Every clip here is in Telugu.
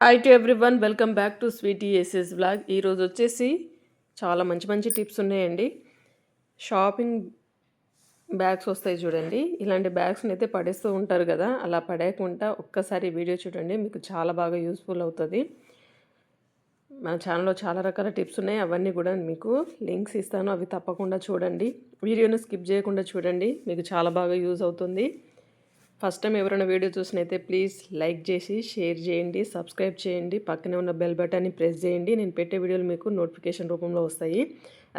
Hi to everyone, welcome back to Sweety SS vlog. ఈరోజు వచ్చేసి చాలా మంచి మంచి టిప్స్ ఉన్నాయండి. షాపింగ్ బ్యాగ్స్ వస్తాయి చూడండి. ఇలాంటి బ్యాగ్స్ని అయితే పడేస్తూ ఉంటారు కదా, అలా పడేయకుండా ఒక్కసారి వీడియో చూడండి, మీకు చాలా బాగా యూస్ఫుల్ అవుతుంది. మన ఛానల్లో చాలా రకాల టిప్స్ ఉన్నాయి, అవన్నీ కూడా మీకు లింక్స్ ఇస్తాను, అవి తప్పకుండా చూడండి. వీడియోని స్కిప్ చేయకుండా చూడండి, మీకు చాలా బాగా యూజ్ అవుతుంది. ఫస్ట్ టైం ఎవరైనా వీడియో చూసినైతే ప్లీజ్ లైక్ చేసి షేర్ చేయండి, సబ్స్క్రైబ్ చేయండి, పక్కనే ఉన్న బెల్ బటన్ని ప్రెస్ చేయండి. నేను పెట్టే వీడియోలు మీకు నోటిఫికేషన్ రూపంలో వస్తాయి.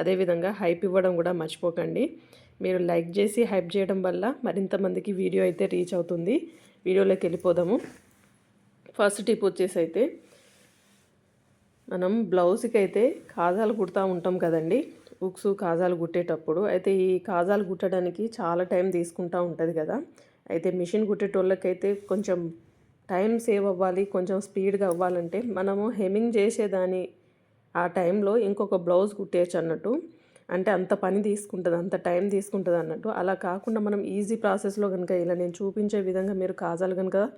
అదేవిధంగా హైప్ ఇవ్వడం కూడా మర్చిపోకండి. మీరు లైక్ చేసి హైప్ చేయడం వల్ల మరింత మందికి వీడియో అయితే రీచ్ అవుతుంది. వీడియోలోకి వెళ్ళిపోదాము. ఫస్ట్ టిప్ వచ్చేసి అయితే మనం బ్లౌజ్కి అయితే కాజాలు కుడతా ఉంటాం కదండి, ఉక్సు కాజాలు కుట్టేటప్పుడు. అయితే ఈ కాజాలు కుట్టడానికి చాలా టైం తీసుకుంటూ ఉంటుంది కదా. అయితే మిషన్ కుట్టేటోళ్ళకైతే కొంచెం టైం సేవ్ అవ్వాలి, కొంచెం స్పీడ్గా అవ్వాలంటే మనము హెమ్మింగ్ చేసేదాని ఆ టైంలో ఇంకొక బ్లౌజ్ కుట్టేయచ్చు అన్నట్టు. అంటే అంత పని తీసుకుంటుంది, అంత టైం తీసుకుంటుంది అన్నట్టు. అలా కాకుండా మనం ఈజీ ప్రాసెస్లో కనుక ఇలా నేను చూపించే విధంగా మీరు కాజాలు కనుక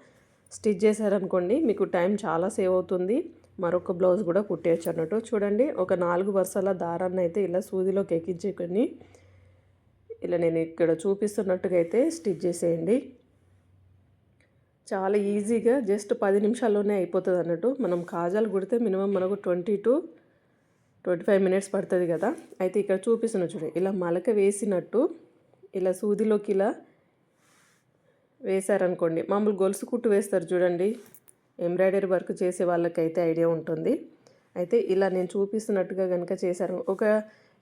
స్టిచ్ చేశారనుకోండి, మీకు టైం చాలా సేవ్ అవుతుంది. మరొక బ్లౌజ్ కూడా కుట్టేయచ్చు అన్నట్టు. చూడండి, ఒక 4 వరుసల దారాన్ని అయితే ఇలా సూదిలోకి ఎక్కించుకొని ఇలా నేను ఇక్కడ చూపిస్తున్నట్టుగా అయితే స్టిచ్ చేసేయండి. చాలా ఈజీగా జస్ట్ 10 నిమిషాల్లోనే అయిపోతుంది అన్నట్టు. మనం కాజాలు కుడితే మినిమం మనకు 20 to 25 మినిట్స్ పడుతుంది కదా. అయితే ఇక్కడ చూపిస్తున్న చూడండి, ఇలా మలక వేసినట్టు ఇలా సూదిలోకి ఇలా వేశారనుకోండి, మామూలు గొలుసు కుట్టు వేస్తారు చూడండి, ఎంబ్రాయిడరీ వర్క్ చేసే వాళ్ళకైతే ఐడియా ఉంటుంది. అయితే ఇలా నేను చూపిస్తున్నట్టుగా కనుక చేశారు, ఒక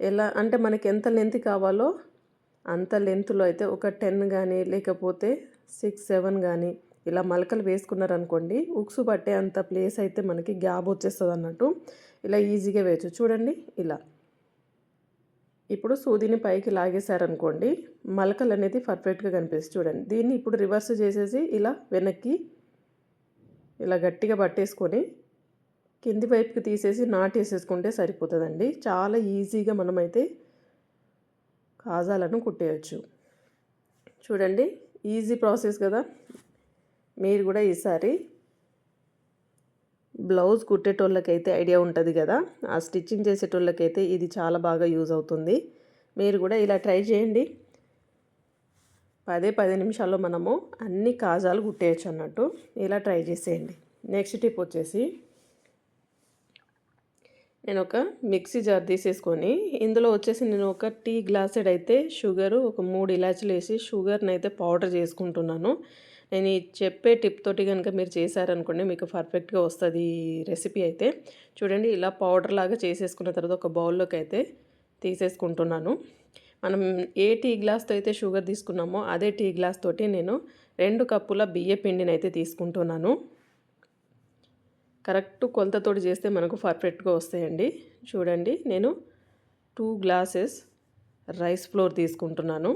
ఎలా అంటే మనకి ఎంత లెంత్ కావాలో అంత లెంత్లో అయితే ఒక 10 కానీ లేకపోతే 6, 7 కానీ ఇలా మలకలు వేసుకున్నారనుకోండి, ఉక్సు పట్టే అంత ప్లేస్ అయితే మనకి గ్యాప్ వచ్చేస్తుంది అన్నట్టు. ఇలా ఈజీగా వేయచ్చు చూడండి. ఇలా ఇప్పుడు సూదిని పైకి లాగేశారనుకోండి, మలకలు అనేది పర్ఫెక్ట్గా కనిపిస్తుంది చూడండి. దీన్ని ఇప్పుడు రివర్స్ చేసేసి ఇలా వెనక్కి ఇలా గట్టిగా పట్టేసుకొని కింది వైపుకి తీసేసి నాటేసేసుకుంటే సరిపోతుందండి. చాలా ఈజీగా మనమైతే కాజాలను కుట్టేయచ్చు. చూడండి, ఈజీ ప్రాసెస్ కదా. మీరు కూడా ఈసారి బ్లౌజ్ కుట్టేటోళ్ళకైతే ఐడియా ఉంటుంది కదా, ఆ స్టిచ్చింగ్ చేసేటోళ్ళకైతే ఇది చాలా బాగా యూజ్ అవుతుంది. మీరు కూడా ఇలా ట్రై చేయండి. 10 నిమిషాల్లో మనము అన్ని కాజాలు కుట్టేయచ్చు అన్నట్టు. ఇలా ట్రై చేసేయండి. నెక్స్ట్ టిప్ వచ్చేసి, నేను ఒక మిక్సీ జార్ తీసేసుకొని ఇందులో వచ్చేసి నేను ఒక టీ గ్లాసెడ్ అయితే షుగరు, ఒక 3 ఇలాచీలు వేసి షుగర్ని అయితే పౌడర్ చేసుకుంటున్నాను. నేను ఈ చెప్పే టిప్ తోటి కనుక మీరు చేశారనుకోండి, మీకు పర్ఫెక్ట్గా వస్తుంది ఈ రెసిపీ అయితే. చూడండి, ఇలా పౌడర్ లాగా చేసేసుకున్న తర్వాత ఒక బౌల్లోకి అయితే తీసేసుకుంటున్నాను. మనం ఏ టీ గ్లాస్తో అయితే షుగర్ తీసుకున్నామో అదే టీ గ్లాస్ తోటి నేను 2 కప్పుల బియ్య పిండిని అయితే తీసుకుంటున్నాను. కరెక్ట్ కొలతతోటి చేస్తే మనకు పర్ఫెక్ట్గా వస్తాయండి. చూడండి, నేను 2 గ్లాసెస్ రైస్ ఫ్లోర్ తీసుకుంటున్నాను.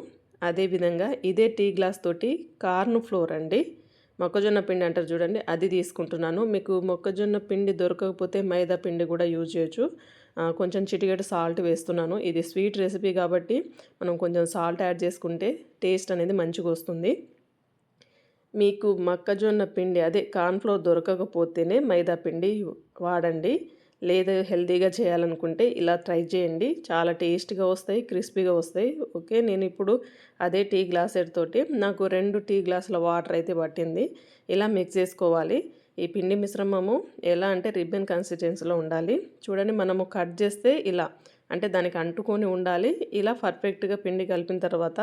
అదేవిధంగా ఇదే టీ గ్లాస్ తోటి కార్న్ ఫ్లోర్ అండి, మొక్కజొన్న పిండి అంటారు చూడండి, అది తీసుకుంటున్నాను. మీకు మొక్కజొన్న పిండి దొరకకపోతే మైదా పిండి కూడా యూజ్ చేయొచ్చు. కొంచెం చిటికెడు సాల్ట్ వేస్తున్నాను. ఇది స్వీట్ రెసిపీ కాబట్టి మనం కొంచెం సాల్ట్ యాడ్ చేసుకుంటే టేస్ట్ అనేది మంచిగా వస్తుంది. మీకు మొక్కజొన్న పిండి అదే కార్న్‌ఫ్లోర్ దొరకకపోతేనే మైదా పిండి వాడండి. లేదు హెల్తీగా చేయాలనుకుంటే ఇలా ట్రై చేయండి. చాలా టేస్ట్‌గా వస్తాయి, క్రిస్పీగా వస్తాయి. ఓకే, నేను ఇప్పుడు అదే టీ గ్లాసెడ్ తోటి నాకు 2 టీ గ్లాసుల వాటర్ అయితే పట్టింది. ఇలా మిక్స్ చేసుకోవాలి. ఈ పిండి మిశ్రమము ఎలా అంటే రిబ్బన్ కన్సిస్టెన్సీలో ఉండాలి. చూడండి, మనము కట్ చేస్తే ఇలా అంటే దానికి అంటుకొని ఉండాలి. ఇలా పర్ఫెక్ట్గా పిండి కలిపిన తర్వాత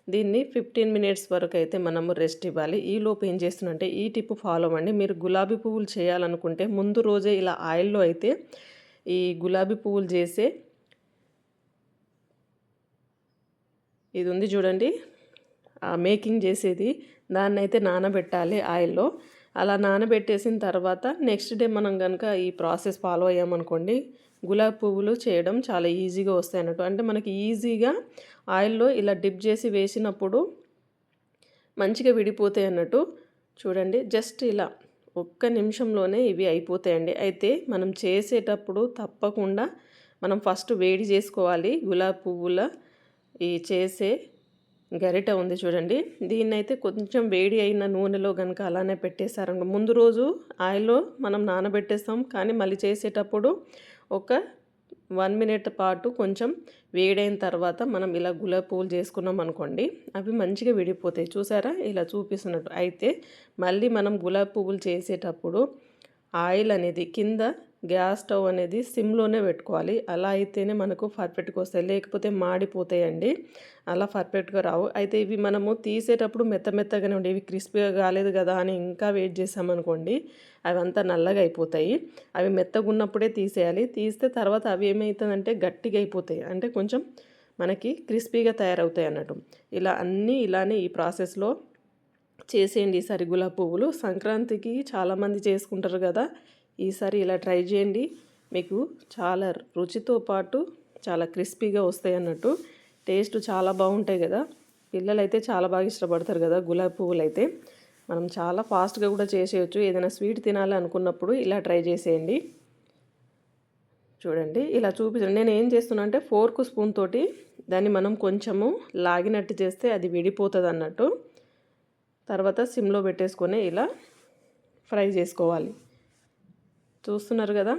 దీన్ని 15 మినిట్స్ వరకు అయితే మనము రెస్ట్ ఇవ్వాలి. ఈలోపు ఏం చేస్తున్నంటే ఈ టిప్ ఫాలో అవ్వండి. మీరు గులాబీ పువ్వులు చేయాలనుకుంటే ముందు రోజే ఇలా ఆయిల్లో అయితే ఈ గులాబీ పువ్వులు చేసే ఇది ఉంది చూడండి, మేకింగ్ చేసేది, దాన్ని అయితే నానబెట్టాలి ఆయిల్లో. అలా నానబెట్టేసిన తర్వాత నెక్స్ట్ డే మనం కనుక ఈ ప్రాసెస్ ఫాలో అయ్యామనుకోండి, గులాబీ పువ్వులు చేయడం చాలా ఈజీగా వస్తాయి అన్నట్టు. అంటే మనకి ఈజీగా ఆయిల్లో ఇలా డిప్ చేసి వేసినప్పుడు మంచిగా విడిపోతాయి అన్నట్టు. చూడండి, జస్ట్ ఇలా ఒక్క నిమిషంలోనే ఇవి అయిపోతాయండి. అయితే మనం చేసేటప్పుడు తప్పకుండా మనం ఫస్ట్ వేడి చేసుకోవాలి గులాబీ పువ్వుల ఈ చేసే గరిటె ఉంది చూడండి. దీన్నైతే కొంచెం వేడి అయిన నూనెలో గనుక అలానే పెట్టేసారనుకో, ముందు రోజు ఆయిల్‌లో మనం నానబెట్టేస్తాం. కానీ మళ్ళీ చేసేటప్పుడు ఒక 1 మినిట్ పాటు కొంచెం వేడైన తర్వాత మనం ఇలా గులాబీ పువ్వులు చేసుకున్నాం అనుకోండి, అవి మంచిగా విడిపోతాయి. చూసారా? ఇలా చూపిస్తున్నట్టు. అయితే మళ్ళీ మనం గులాబీ పువ్వులు చేసేటప్పుడు ఆయిల్ అనేది కింద గ్యాస్ స్టవ్ అనేది సిమ్లోనే పెట్టుకోవాలి. అలా అయితేనే మనకు పర్ఫెక్ట్గా వస్తాయి. లేకపోతే మాడిపోతాయండి. అలా పర్ఫెక్ట్గా రావు. అయితే ఇవి మనము తీసేటప్పుడు మెత్తగానే ఉండే, ఇవి క్రిస్పీగా కాలేదు కదా అని ఇంకా వెయిట్ చేసామనుకోండి, అవి అంతా నల్లగా అయిపోతాయి. అవి మెత్తగా ఉన్నప్పుడే తీసేయాలి. తీస్తే తర్వాత అవి ఏమవుతుందంటే గట్టిగా అయిపోతాయి. అంటే కొంచెం మనకి క్రిస్పీగా తయారవుతాయి అన్నట్టు. ఇలా అన్నీ ఇలానే ఈ ప్రాసెస్లో చేసేయండి ఈసారి గులాబీ పువ్వులు. సంక్రాంతికి చాలామంది చేసుకుంటారు కదా, ఈసారి ఇలా ట్రై చేయండి. మీకు చాలా రుచితో పాటు చాలా క్రిస్పీగా వస్తాయి అన్నట్టు. టేస్ట్ చాలా బాగుంటాయి కదా. పిల్లలైతే చాలా బాగా ఇష్టపడతారు కదా గులాబీ పువ్వులు. అయితే మనం చాలా ఫాస్ట్గా కూడా చేసేయచ్చు. ఏదైనా స్వీట్ తినాలి అనుకున్నప్పుడు ఇలా ట్రై చేసేయండి. చూడండి ఇలా చూపించండి. నేను ఏం చేస్తున్నా అంటే ఫోర్క్ స్పూన్ తోటి దాన్ని మనం కొంచెము లాగినట్టు చేస్తే అది విడిపోతుంది అన్నట్టు. తర్వాత సిమ్లో పెట్టేసుకొని ఇలా ఫ్రై చేసుకోవాలి. చూస్తున్నారు కదా,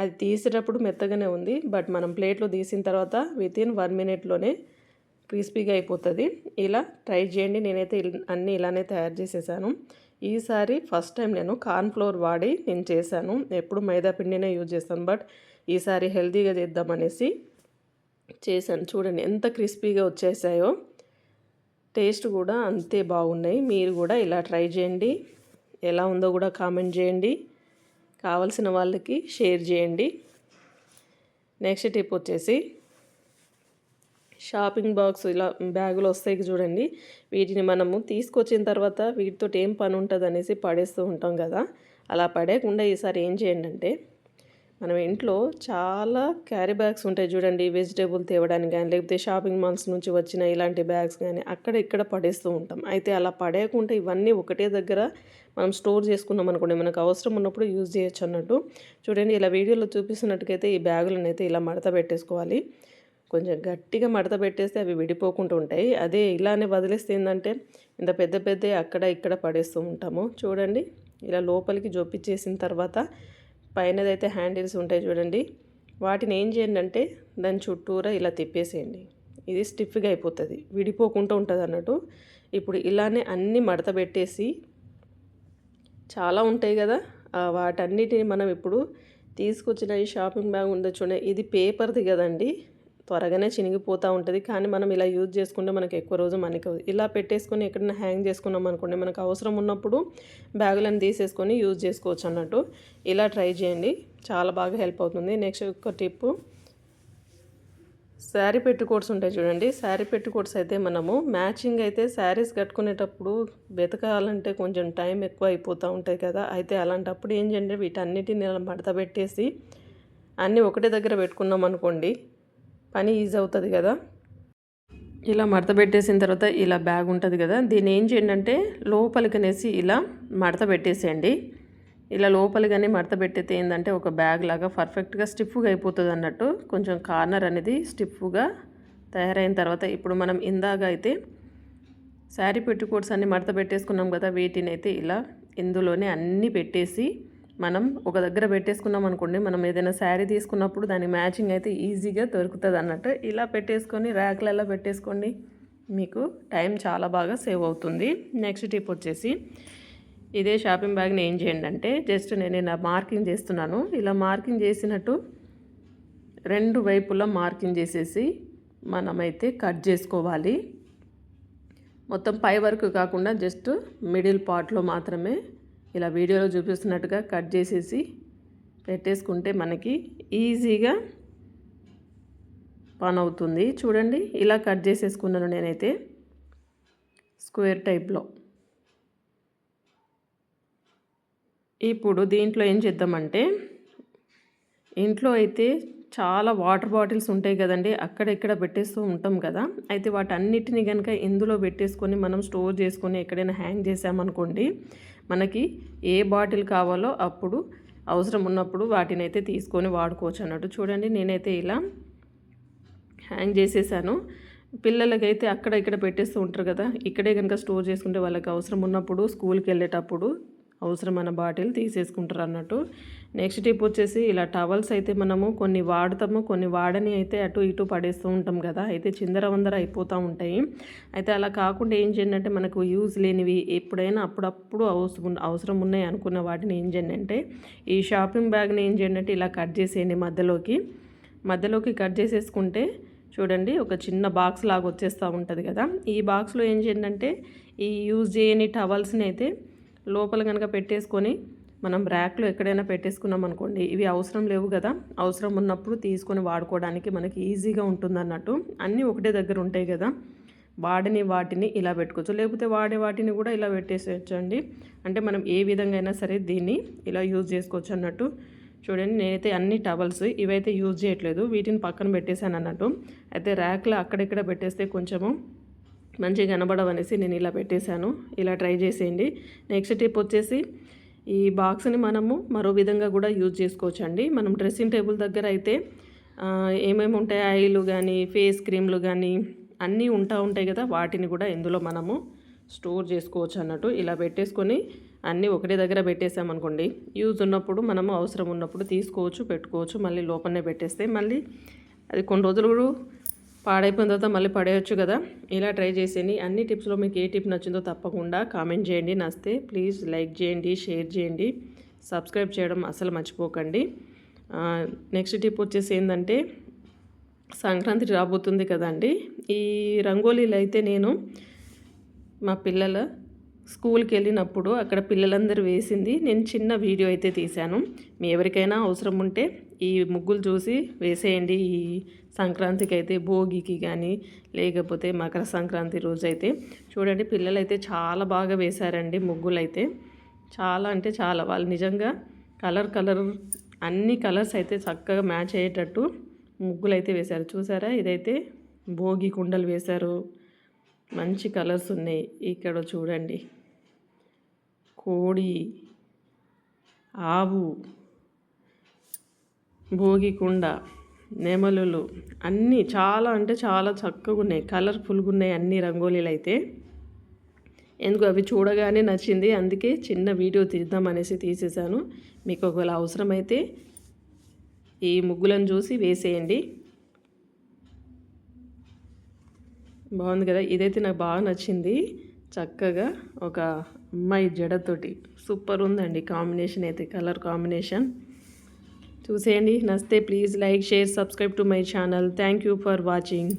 అది తీసేటప్పుడు మెత్తగానే ఉంది. బట్ మనం ప్లేట్లో తీసిన తర్వాత వితిన్ 1 మినిట్లోనే క్రిస్పీగా అయిపోతుంది. ఇలా ట్రై చేయండి. నేనైతే అన్నీ ఇలానే తయారు చేసేసాను. ఈసారి ఫస్ట్ టైం నేను కార్న్ఫ్లోర్ వాడి నేను చేశాను. ఎప్పుడు మైదా పిండినే యూజ్ చేస్తాను. బట్ ఈసారి హెల్తీగా చేద్దామనేసి చేశాను. చూడండి ఎంత క్రిస్పీగా వచ్చేసాయో. టేస్ట్ కూడా అంతే బాగున్నాయి. మీరు కూడా ఇలా ట్రై చేయండి. ఎలా ఉందో కూడా కామెంట్ చేయండి. కావాల్సిన వాళ్ళకి షేర్ చేయండి. నెక్స్ట్ టిప్ వచ్చేసి షాపింగ్ బాక్స్ ఇలా బ్యాగులు వస్తాయి చూడండి. వీటిని మనము తీసుకొచ్చిన తర్వాత వీటితో ఏం పని ఉంటుంది అనేసి పడేస్తూ ఉంటాం కదా. అలా పడేయకుండా ఈసారి ఏం చేయండి అంటే, మనం ఇంట్లో చాలా క్యారీ బ్యాగ్స్ ఉంటాయి చూడండి. వెజిటేబుల్ తేవడానికి కానీ, లేకపోతే షాపింగ్ మాల్స్ నుంచి వచ్చిన ఇలాంటి బ్యాగ్స్ కానీ అక్కడ ఇక్కడ పడేస్తూ ఉంటాం. అయితే అలా పడేయకుండా ఇవన్నీ ఒకటే దగ్గర మనం స్టోర్ చేసుకున్నాం అనుకోండి, మనకు అవసరం ఉన్నప్పుడు యూజ్ చేయొచ్చు అన్నట్టు. చూడండి ఇలా వీడియోలో చూపిస్తున్నట్టుకైతే ఈ బ్యాగులను అయితే ఇలా మడత పెట్టేసుకోవాలి. కొంచెం గట్టిగా మడత పెట్టేస్తే అవి విడిపోకుండా ఉంటాయి. అదే ఇలానే వదిలేస్తే ఏంటంటే ఇంత పెద్ద అక్కడ ఇక్కడ పడేస్తూ ఉంటాము. చూడండి ఇలా లోపలికి జొప్పించేసిన తర్వాత పైనదైతే హ్యాండిల్స్ ఉంటాయి చూడండి, వాటిని ఏం చేయండి అంటే దాని చుట్టూరా ఇలా తిప్పేసేయండి. ఇది స్టిఫ్గా అయిపోతుంది, విడిపోకుండా ఉంటుంది అన్నట్టు. ఇప్పుడు ఇలానే అన్నీ మడత పెట్టేసి, చాలా ఉంటాయి కదా, వాటన్నిటిని మనం ఇప్పుడు తీసుకొచ్చిన ఈ షాపింగ్ బ్యాగ్ ఉందో చూడండి, ఇది పేపర్ది కదండి, త్వరగానే చినిగిపోతూ ఉంటుంది. కానీ మనం ఇలా యూజ్ చేసుకుంటే మనకు ఎక్కువ రోజు మనకి ఇలా పెట్టేసుకొని ఎక్కడైనా హ్యాంగ్ చేసుకున్నాం అనుకోండి, మనకు అవసరం ఉన్నప్పుడు బ్యాగులను తీసేసుకొని యూజ్ చేసుకోవచ్చు అన్నట్టు. ఇలా ట్రై చేయండి, చాలా బాగా హెల్ప్ అవుతుంది. నెక్స్ట్ ఒక టిప్పు, శారీ పెట్టుకోట్స్ ఉంటాయి చూడండి. శారీ పెట్టుకోట్స్ అయితే మనము మ్యాచింగ్ అయితే శారీస్ కట్టుకునేటప్పుడు వెతకాలంటే కొంచెం టైం ఎక్కువ అయిపోతూ ఉంటాయి కదా. అయితే అలాంటప్పుడు ఏం చేయండి, వీటన్నిటిని మడత పెట్టేసి అన్నీ ఒకటే దగ్గర పెట్టుకున్నాం అనుకోండి, పని ఈజీ అవుతుంది కదా. ఇలా మడత పెట్టేసిన తర్వాత ఇలా బ్యాగ్ ఉంటుంది కదా, దీన్ని ఏం చేయండి అంటే లోపలికనేసి ఇలా మడత పెట్టేసేయండి. ఇలా లోపలిగానే మడత పెట్టేస్తే ఏంటంటే ఒక బ్యాగ్ లాగా పర్ఫెక్ట్గా స్టిఫ్గా అయిపోతుంది అన్నట్టు. కొంచెం కార్నర్ అనేది స్టిఫ్గా తయారైన తర్వాత ఇప్పుడు మనం ఇందాక అయితే శారీ పెట్టుకోట్స్ అన్ని మడత పెట్టేసుకున్నాం కదా, వీటిని అయితే ఇలా ఇందులోనే అన్నీ పెట్టేసి మనం ఒక దగ్గర పెట్టేసుకున్నాం అనుకోండి, మనం ఏదైనా శారీ తీసుకున్నప్పుడు దాని మ్యాచింగ్ అయితే ఈజీగా దొరుకుతుంది అన్నట్టు. ఇలా పెట్టేసుకొని ర్యాక్లలో పెట్టేసుకోండి, మీకు టైం చాలా బాగా సేవ్ అవుతుంది. నెక్స్ట్ టిప్ వచ్చేసి, ఇదే షాపింగ్ బ్యాగ్ని ఏం చేయండి అంటే జస్ట్ నేను ఇలా మార్కింగ్ చేస్తున్నాను. ఇలా మార్కింగ్ చేసినట్టు రెండు వైపులా మార్కింగ్ చేసేసి మనమైతే కట్ చేసుకోవాలి. మొత్తం పై వరకు కాకుండా జస్ట్ మిడిల్ పార్ట్లో మాత్రమే ఇలా వీడియోలో చూపిస్తున్నట్టుగా కట్ చేసేసి పెట్టేసుకుంటే మనకి ఈజీగా పని అవుతుంది. చూడండి ఇలా కట్ చేసేసుకున్నాను నేనైతే స్క్వేర్ టైప్లో. ఇప్పుడు దీంట్లో ఏం చేద్దామంటే, ఇంట్లో అయితే చాలా వాటర్ బాటిల్స్ ఉంటాయి కదండి, అక్కడ ఇక్కడ పెట్టేస్తూ ఉంటాం కదా. అయితే వాటన్నిటిని కనుక ఇందులో పెట్టేసుకొని మనం స్టోర్ చేసుకొని ఎక్కడైనా హ్యాంగ్ చేసామనుకోండి, మనకి ఏ బాటిల్ కావాలో అప్పుడు అవసరం ఉన్నప్పుడు వాటిని అయితే తీసుకొని వాడుకోవచ్చు అన్నట్టు. చూడండి నేనైతే ఇలా హ్యాంగ్ చేసేసాను. పిల్లలకైతే అక్కడ ఇక్కడ పెట్టేస్తూ ఉంటారు కదా, ఇక్కడే కనుక స్టోర్ చేసుకుంటే వాళ్ళకి అవసరం ఉన్నప్పుడు స్కూల్కి వెళ్ళేటప్పుడు అవసరమైన బాటిల్ తీసేసుకుంటారు అన్నట్టు. నెక్స్ట్ టిప్ వచ్చేసి ఇలా టవల్స్ అయితే మనము కొన్ని వాడతాము, కొన్ని వాడని అయితే అటు ఇటు పడేస్తూ ఉంటాం కదా, అయితే చిందరవందర అయిపోతూ ఉంటాయి. అయితే అలా కాకుండా ఏం చేయండి అంటే మనకు యూజ్ లేనివి ఎప్పుడైనా అప్పుడప్పుడు అవసరం ఉన్నాయి అనుకున్న వాటిని ఏం చేయండి అంటే ఈ షాపింగ్ బ్యాగ్ని ఏం చేయండి అంటే ఇలా కట్ చేసేయండి మధ్యలోకి కట్ చేసేసుకుంటే చూడండి ఒక చిన్న బాక్స్ లాగా వచ్చేస్తూ ఉంటుంది కదా. ఈ బాక్స్లో ఏం చేయండి అంటే ఈ యూజ్ చేయని టవల్స్ని అయితే లోపల కనుక పెట్టేసుకొని మనం ర్యాక్లో ఎక్కడైనా పెట్టేసుకున్నాం అనుకోండి, ఇవి అవసరం లేవు కదా, అవసరం ఉన్నప్పుడు తీసుకొని వాడుకోవడానికి మనకి ఈజీగా ఉంటుంది అన్నట్టు. అన్నీ ఒకటే దగ్గర ఉంటాయి కదా, వాడని వాటిని ఇలా పెట్టుకోవచ్చు, లేకపోతే వాడే వాటిని కూడా ఇలా పెట్టేసేయచ్చు అండి. అంటే మనం ఏ విధంగా అయినా సరే దీన్ని ఇలా యూజ్ చేసుకోవచ్చు అన్నట్టు. చూడండి నేనైతే అన్ని టవల్స్ ఇవైతే యూజ్ చేయట్లేదు, వీటిని పక్కన పెట్టేశాను అన్నట్టు. అయితే ర్యాక్లో అక్కడెక్కడ పెట్టేస్తే కొంచెము మంచిగా కనబడవనేసి నేను ఇలా పెట్టేశాను. ఇలా ట్రై చేసేయండి. నెక్స్ట్ టిప్ వచ్చేసి ఈ బాక్స్ని మనము మరో విధంగా కూడా యూజ్ చేసుకోవచ్చు అండి. మనం డ్రెస్సింగ్ టేబుల్ దగ్గర అయితే ఏమేమి ఉంటాయి, ఆయిల్ కానీ ఫేస్ క్రీమ్లు కానీ అన్నీ ఉంటాయి కదా, వాటిని కూడా ఇందులో మనము స్టోర్ చేసుకోవచ్చు అన్నట్టు. ఇలా పెట్టేసుకొని అన్నీ ఒకటే దగ్గర పెట్టేసామనుకోండి, యూజ్ ఉన్నప్పుడు మనము అవసరం ఉన్నప్పుడు తీసుకోవచ్చు, పెట్టుకోవచ్చు. మళ్ళీ లోపలనే పెట్టేస్తే మళ్ళీ అది కొన్ని రోజులు కూడా పాడైపోయిన తర్వాత మళ్ళీ పడేయచ్చు కదా. ఇలా ట్రై చేసేయండి. అన్ని టిప్స్లో మీకు ఏ టిప్ నచ్చిందో తప్పకుండా కామెంట్ చేయండి. నచ్చితే ప్లీజ్ లైక్ చేయండి, షేర్ చేయండి, సబ్స్క్రైబ్ చేయడం అసలు మర్చిపోకండి. నెక్స్ట్ టిప్ వచ్చేసి ఏంటంటే సంక్రాంతి రాబోతుంది కదండి. ఈ రంగోలీలు అయితే నేను మా పిల్లల స్కూల్కి వెళ్ళినప్పుడు అక్కడ పిల్లలందరూ వేసింది నేను చిన్న వీడియో అయితే తీశాను. మీ ఎవరికైనా అవసరం ఉంటే ఈ ముగ్గులు చూసి వేసేయండి. ఈ సంక్రాంతికి అయితే భోగికి కానీ లేకపోతే మకర సంక్రాంతి రోజు అయితే చూడండి పిల్లలైతే చాలా బాగా వేశారండి ముగ్గులు అయితే. చాలా అంటే చాలా, వాళ్ళు నిజంగా కలర్ అన్ని కలర్స్ అయితే చక్కగా మ్యాచ్ అయ్యేటట్టు ముగ్గులు అయితే వేశారు. చూసారా, ఇదైతే భోగి కుండలు వేశారు, మంచి కలర్స్ ఉన్నాయి. ఇక్కడ చూడండి కోడి, ఆవు, భోగి కుండ, నెమలులు అన్నీ చాలా అంటే చాలా చక్కగా ఉన్నాయి, కలర్ఫుల్గా ఉన్నాయి అన్ని రంగోలీలు అయితే. ఎందుకు అవి చూడగానే నచ్చింది, అందుకే చిన్న వీడియో తీద్దామనేసి తీసేసాను. మీకు ఒకవేళ అవసరమైతే ఈ ముగ్గులను చూసి వేసేయండి. బాగుంది కదా, ఇదైతే నాకు బాగా నచ్చింది. చక్కగా ఒక అమ్మాయి జడతోటి సూపర్ ఉందండి కాంబినేషన్ అయితే, కలర్ కాంబినేషన్. చూసేయండి, నచ్చితే please like, share, subscribe to my channel. Thank you for watching.